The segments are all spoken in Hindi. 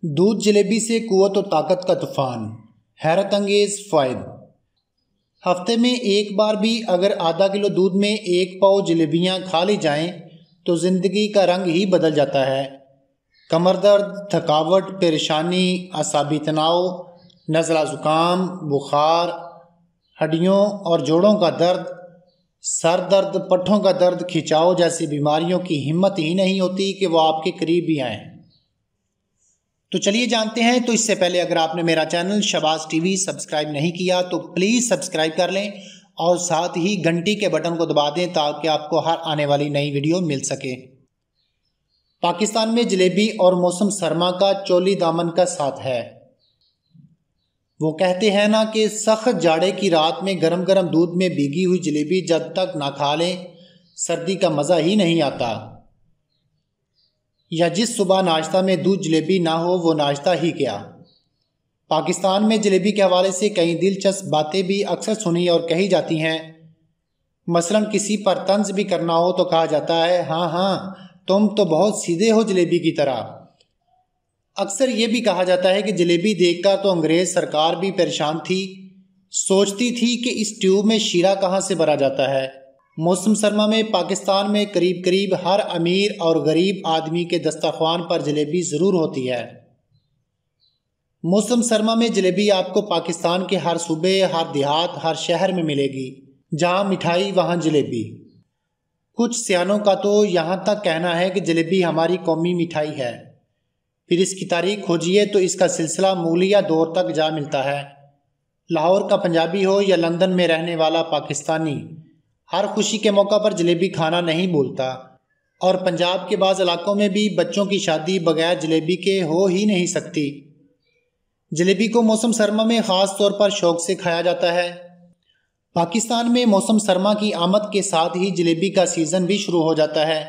दूध जलेबी से कुव्वत और ताकत का तूफान, हैरत अंगेज फ़ायद। हफ्ते में एक बार भी अगर आधा किलो दूध में एक पाव जलेबियाँ खा ली जाएं तो ज़िंदगी का रंग ही बदल जाता है। कमर दर्द, थकावट, परेशानी, असाबी तनाव, नज़ला ज़ुकाम, बुखार, हड्डियों और जोड़ों का दर्द, सर दर्द, पट्ठों का दर्द, खिंचाव जैसी बीमारियों की हिम्मत ही नहीं होती कि वो आपके करीब भी आएँ। तो चलिए जानते हैं। तो इससे पहले अगर आपने मेरा चैनल शहबाज टीवी सब्सक्राइब नहीं किया तो प्लीज़ सब्सक्राइब कर लें और साथ ही घंटी के बटन को दबा दें ताकि आपको हर आने वाली नई वीडियो मिल सके। पाकिस्तान में जलेबी और मौसम सरमा का चोली दामन का साथ है। वो कहते हैं ना कि सख्त जाड़े की रात में गरम गरम दूध में भीगी हुई जलेबी जब तक ना खा लें सर्दी का मज़ा ही नहीं आता। या जिस सुबह नाश्ता में दूध जलेबी ना हो वो नाश्ता ही क्या। पाकिस्तान में जलेबी के हवाले से कई दिलचस्प बातें भी अक्सर सुनी और कही जाती हैं। मसलन किसी पर तंज भी करना हो तो कहा जाता है, हाँ हाँ तुम तो बहुत सीधे हो जलेबी की तरह। अक्सर ये भी कहा जाता है कि जलेबी देखकर तो अंग्रेज़ सरकार भी परेशान थी, सोचती थी कि इस ट्यूब में शीरा कहाँ से भरा जाता है। मौसम सरमा में पाकिस्तान में करीब करीब हर अमीर और गरीब आदमी के दस्तरख्वान पर जलेबी ज़रूर होती है। मौसम सरमा में जलेबी आपको पाकिस्तान के हर सूबे, हर देहात, हर शहर में मिलेगी। जहाँ मिठाई वहाँ जलेबी। कुछ सियानों का तो यहाँ तक कहना है कि जलेबी हमारी कौमी मिठाई है। फिर इसकी तारीख खोजिए तो इसका सिलसिला मुगलिया दौर तक जा मिलता है। लाहौर का पंजाबी हो या लंदन में रहने वाला पाकिस्तानी, हर खुशी के मौका पर जलेबी खाना नहीं भूलता। और पंजाब के बाज़ इलाकों में भी बच्चों की शादी बगैर जलेबी के हो ही नहीं सकती। जलेबी को मौसम सरमा में ख़ास तौर पर शौक़ से खाया जाता है। पाकिस्तान में मौसम सरमा की आमद के साथ ही जलेबी का सीज़न भी शुरू हो जाता है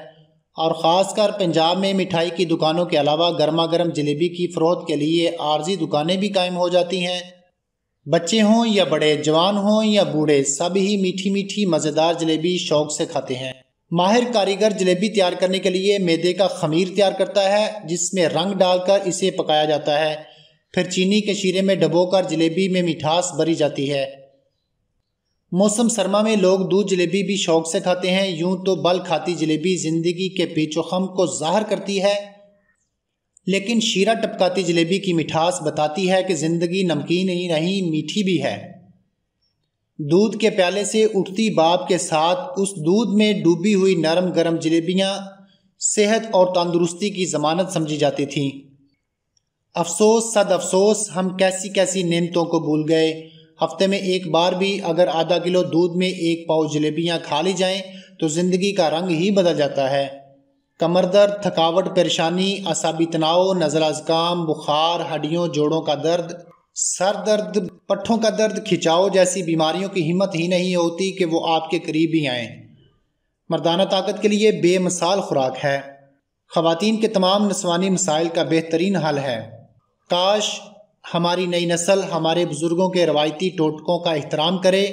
और ख़ासकर पंजाब में मिठाई की दुकानों के अलावा गर्मा गर्म जलेबी की फ़रोख्त के लिए आर्जी दुकानें भी कायम हो जाती हैं। बच्चे हों या बड़े, जवान हों या बूढ़े, सब ही मीठी मीठी मज़ेदार जलेबी शौक़ से खाते हैं। माहिर कारीगर जलेबी तैयार करने के लिए मैदे का खमीर तैयार करता है जिसमें रंग डालकर इसे पकाया जाता है। फिर चीनी के शीरे में डबोकर जलेबी में मिठास भरी जाती है। मौसम सरमा में लोग दूध जलेबी भी शौक़ से खाते हैं। यूं तो बल खाती जलेबी ज़िंदगी के पेचोखम को ज़ाहिर करती है, लेकिन शीरा टपकाती जलेबी की मिठास बताती है कि ज़िंदगी नमकीन ही नहीं मीठी भी है। दूध के प्याले से उठती बाप के साथ उस दूध में डूबी हुई नरम गरम जलेबियाँ सेहत और तंदुरुस्ती की ज़मानत समझी जाती थीं। अफसोस सद अफसोस, हम कैसी कैसी नेमतों को भूल गए। हफ्ते में एक बार भी अगर आधा किलो दूध में एक पाव जलेबियाँ खा ली जाएं तो ज़िंदगी का रंग ही बदल जाता है। कमर दर्द, थकावट, परेशानी, असाबी तनाव, नज़ला ज़ुकाम, बुखार, हड्डियों जोड़ों का दर्द, सर दर्द, पट्ठों का दर्द, खिंचाव जैसी बीमारियों की हिम्मत ही नहीं होती कि वो आपके करीब ही आएँ। मर्दाना ताकत के लिए बेमिसाल खुराक है। ख़वातीन के तमाम नस्वानी मसाइल का बेहतरीन हल है। काश हमारी नई नस्ल हमारे बुज़ुर्गों के रवायती टोटकों का एहतराम करे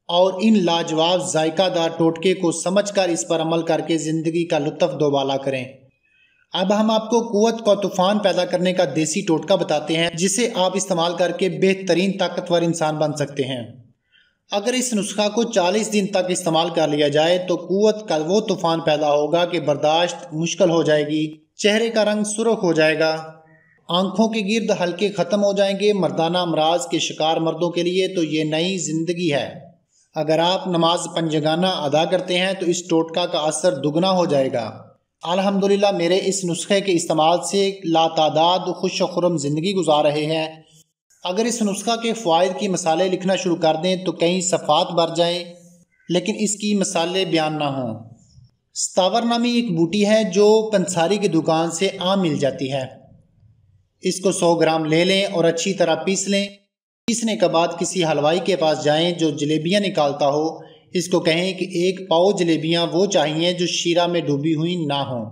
और इन लाजवाब जायकादार टोटके को समझकर इस पर अमल करके ज़िंदगी का लुत्फ़ दोबाला करें। अब हम आपको कुव्वत का तूफ़ान पैदा करने का देसी टोटका बताते हैं जिसे आप इस्तेमाल करके बेहतरीन ताकतवर इंसान बन सकते हैं। अगर इस नुस्खा को 40 दिन तक इस्तेमाल कर लिया जाए तो कुव्वत का वो तूफ़ान पैदा होगा कि बर्दाश्त मुश्किल हो जाएगी, चेहरे का रंग सुर्ख हो जाएगा, आंखों के गिर्द हल्के ख़त्म हो जाएंगे। मर्दाना अमराज के शिकार मर्दों के लिए तो ये नई ज़िंदगी है। अगर आप नमाज पंजगाना अदा करते हैं तो इस टोटका का असर दुगना हो जाएगा। अल्हम्दुलिल्लाह मेरे इस नुस्खे के इस्तेमाल से लातादाद खुश व खुर्रम ज़िंदगी गुजार रहे हैं। अगर इस नुस्खा के फ़वाइद की मिसालें लिखना शुरू कर दें तो कई सफ़ात भर जाएं, लेकिन इसकी मिसालें बयान ना हों। सतावर नामी एक बूटी है जो पंसारी की दुकान से आम मिल जाती है। इसको 100 ग्राम ले लें और अच्छी तरह पीस लें। पीसने के बाद किसी हलवाई के पास जाएं जो जलेबियाँ निकालता हो। इसको कहें कि एक पाव जलेबियाँ वो चाहिए जो शीरा में डूबी हुई ना हों,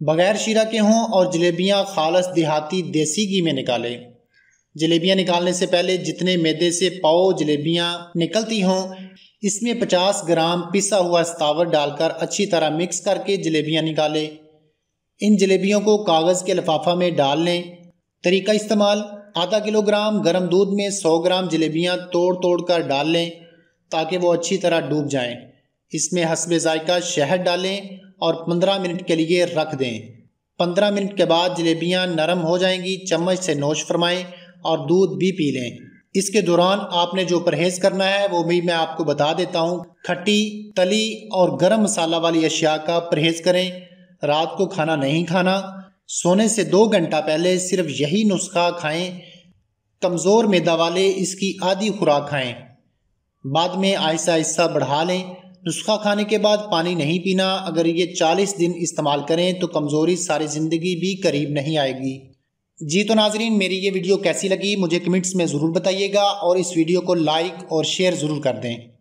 बग़ैर शीरा के हों और जलेबियाँ खालस देहाती देसी घी में निकालें। जलेबियाँ निकालने से पहले जितने मैदे से पाव जलेबियाँ निकलती हों इसमें 50 ग्राम पिसा हुआ सतावर डालकर अच्छी तरह मिक्स करके जलेबियाँ निकालें। इन जलेबियों को कागज़ के लिफाफा में डाल लें। तरीका इस्तेमाल: आधा किलोग्राम गर्म दूध में 100 ग्राम जलेबियाँ तोड़ तोड़ कर डाल लें ताकि वो अच्छी तरह डूब जाएं। इसमें हस्बे जायका शहद डालें और 15 मिनट के लिए रख दें। 15 मिनट के बाद जलेबियाँ नरम हो जाएंगी, चम्मच से नोश फरमाएं और दूध भी पी लें। इसके दौरान आपने जो परहेज़ करना है वो भी मैं आपको बता देता हूँ। खट्टी, तली और गरम मसाला वाली अशिया का परहेज़ करें। रात को खाना नहीं खाना। सोने से 2 घंटा पहले सिर्फ यही नुस्खा खाएं। कमज़ोर मैदा वाले इसकी आधी खुराक खाएं, बाद में आहिस्ता आहिस्ता बढ़ा लें। नुस्खा खाने के बाद पानी नहीं पीना। अगर ये 40 दिन इस्तेमाल करें तो कमज़ोरी सारी ज़िंदगी भी करीब नहीं आएगी। जी तो नाजरीन, मेरी ये वीडियो कैसी लगी मुझे कमेंट्स में ज़रूर बताइएगा और इस वीडियो को लाइक और शेयर ज़रूर कर दें।